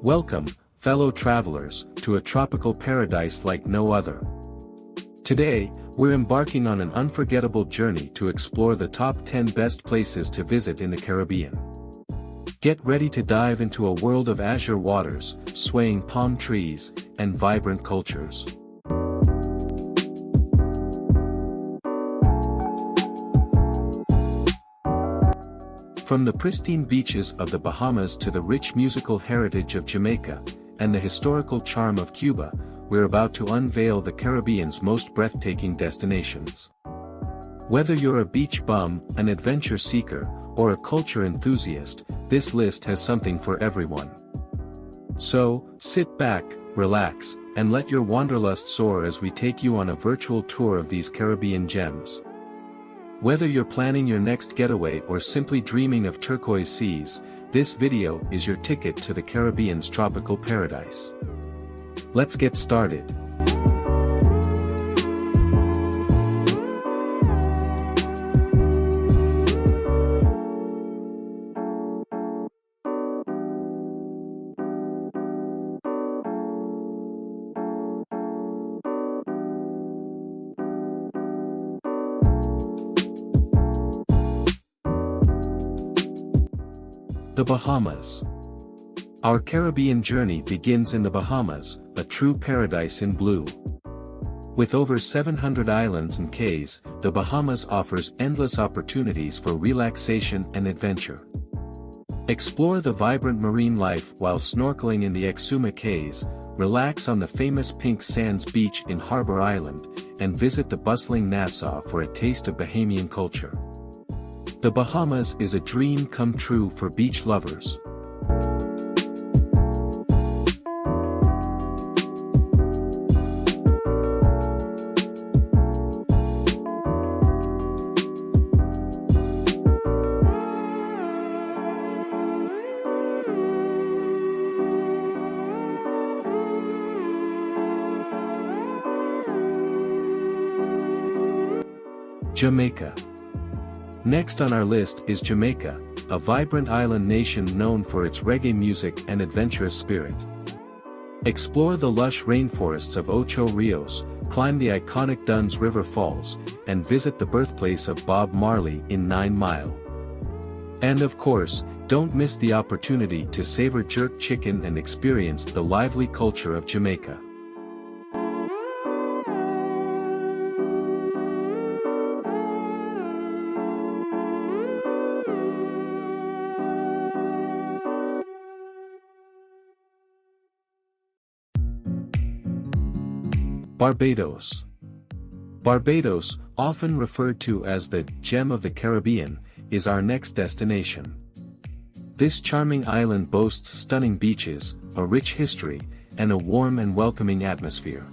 Welcome, fellow travelers, to a tropical paradise like no other. Today, we're embarking on an unforgettable journey to explore the top 10 best places to visit in the Caribbean. Get ready to dive into a world of azure waters, swaying palm trees, and vibrant cultures. From the pristine beaches of the Bahamas to the rich musical heritage of Jamaica, and the historical charm of Cuba, we're about to unveil the Caribbean's most breathtaking destinations. Whether you're a beach bum, an adventure seeker, or a culture enthusiast, this list has something for everyone. So, sit back, relax, and let your wanderlust soar as we take you on a virtual tour of these Caribbean gems. Whether you're planning your next getaway or simply dreaming of turquoise seas, this video is your ticket to the Caribbean's tropical paradise. Let's get started. The Bahamas. Our Caribbean journey begins in the Bahamas, a true paradise in blue. With over 700 islands and cays, the Bahamas offers endless opportunities for relaxation and adventure. Explore the vibrant marine life while snorkeling in the Exuma Cays, relax on the famous Pink Sands beach in Harbour Island, and visit the bustling Nassau for a taste of Bahamian culture. The Bahamas is a dream come true for beach lovers. Jamaica. Next on our list is Jamaica, a vibrant island nation known for its reggae music and adventurous spirit. Explore the lush rainforests of Ocho Rios, climb the iconic Dunn's River Falls, and visit the birthplace of Bob Marley in 9 Mile. And of course, don't miss the opportunity to savor jerk chicken and experience the lively culture of Jamaica. Barbados. Barbados, often referred to as the gem of the Caribbean, is our next destination. This charming island boasts stunning beaches, a rich history, and a warm and welcoming atmosphere.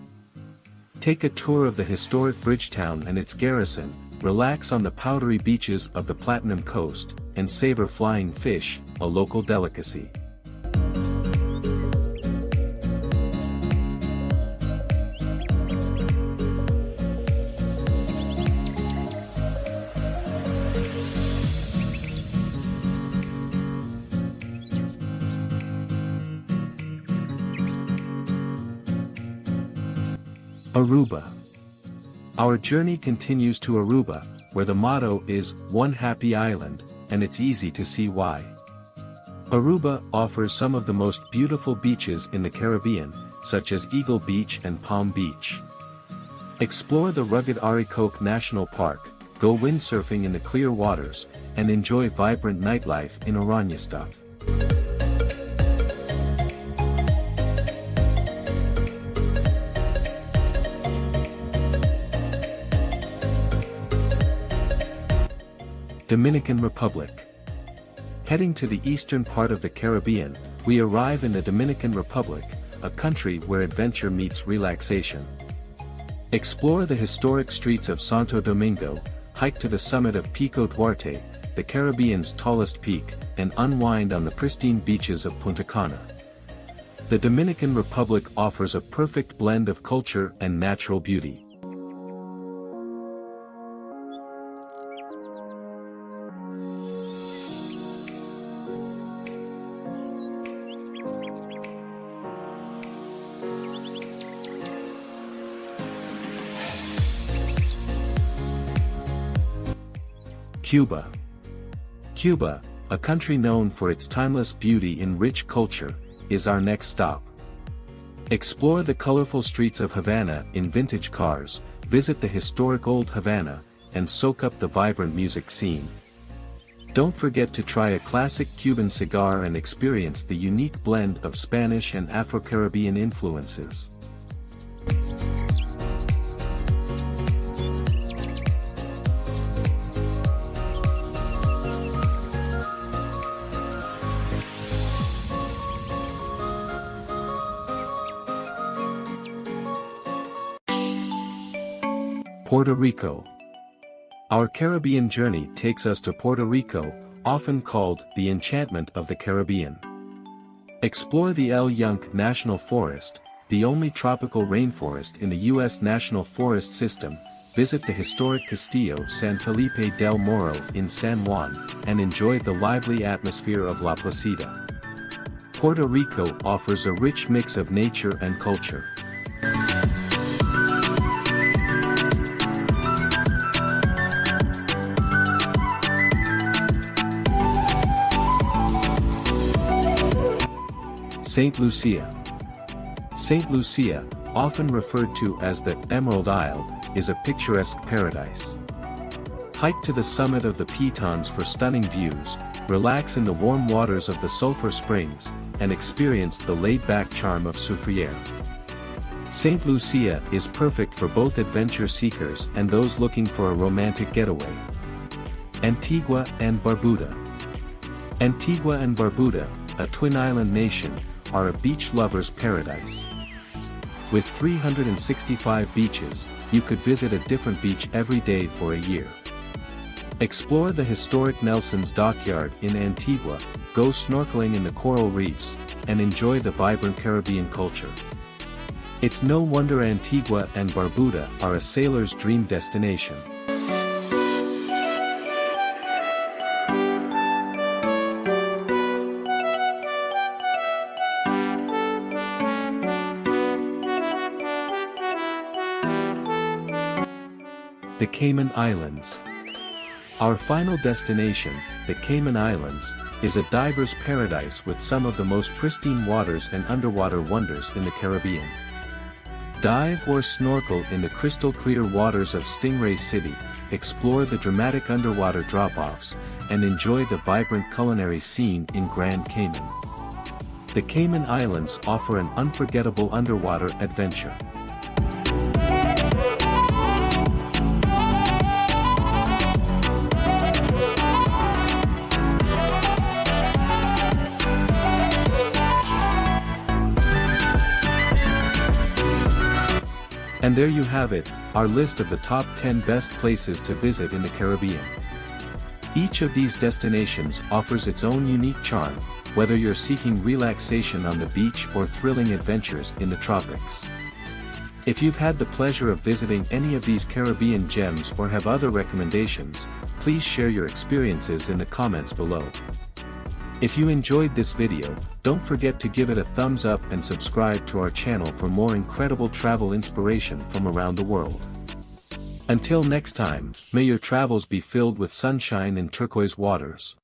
Take a tour of the historic Bridgetown and its garrison, relax on the powdery beaches of the Platinum Coast, and savor flying fish, a local delicacy. Aruba. Our journey continues to Aruba, where the motto is, "One Happy Island," and it's easy to see why. Aruba offers some of the most beautiful beaches in the Caribbean, such as Eagle Beach and Palm Beach. Explore the rugged Aricoke National Park, go windsurfing in the clear waters, and enjoy vibrant nightlife in Oranjestad. Dominican Republic. Heading to the eastern part of the Caribbean, we arrive in the Dominican Republic, a country where adventure meets relaxation. Explore the historic streets of Santo Domingo, hike to the summit of Pico Duarte, the Caribbean's tallest peak, and unwind on the pristine beaches of Punta Cana. The Dominican Republic offers a perfect blend of culture and natural beauty. Cuba. Cuba, a country known for its timeless beauty and rich culture, is our next stop. Explore the colorful streets of Havana in vintage cars, visit the historic Old Havana, and soak up the vibrant music scene. Don't forget to try a classic Cuban cigar and experience the unique blend of Spanish and Afro-Caribbean influences. Puerto Rico. Our Caribbean journey takes us to Puerto Rico, often called the enchantment of the Caribbean. Explore the El Yunque National Forest, the only tropical rainforest in the U.S. National Forest System, visit the historic Castillo San Felipe del Morro in San Juan, and enjoy the lively atmosphere of La Placida. Puerto Rico offers a rich mix of nature and culture. St. Lucia. St. Lucia, often referred to as the Emerald Isle, is a picturesque paradise. Hike to the summit of the Pitons for stunning views, relax in the warm waters of the Sulphur Springs, and experience the laid-back charm of Soufriere. St. Lucia is perfect for both adventure seekers and those looking for a romantic getaway. Antigua and Barbuda. Antigua and Barbuda, a twin-island nation, are a beach lover's paradise. With 365 beaches, you could visit a different beach every day for a year. Explore the historic Nelson's Dockyard in Antigua, go snorkeling in the coral reefs, and enjoy the vibrant Caribbean culture. It's no wonder Antigua and Barbuda are a sailor's dream destination. The Cayman Islands. Our final destination, the Cayman Islands, is a diver's paradise with some of the most pristine waters and underwater wonders in the Caribbean. Dive or snorkel in the crystal-clear waters of Stingray City, explore the dramatic underwater drop-offs, and enjoy the vibrant culinary scene in Grand Cayman. The Cayman Islands offer an unforgettable underwater adventure. And there you have it, our list of the top 10 best places to visit in the Caribbean. Each of these destinations offers its own unique charm, whether you're seeking relaxation on the beach or thrilling adventures in the tropics. If you've had the pleasure of visiting any of these Caribbean gems or have other recommendations, please share your experiences in the comments below. If you enjoyed this video, don't forget to give it a thumbs up and subscribe to our channel for more incredible travel inspiration from around the world. Until next time, may your travels be filled with sunshine and turquoise waters.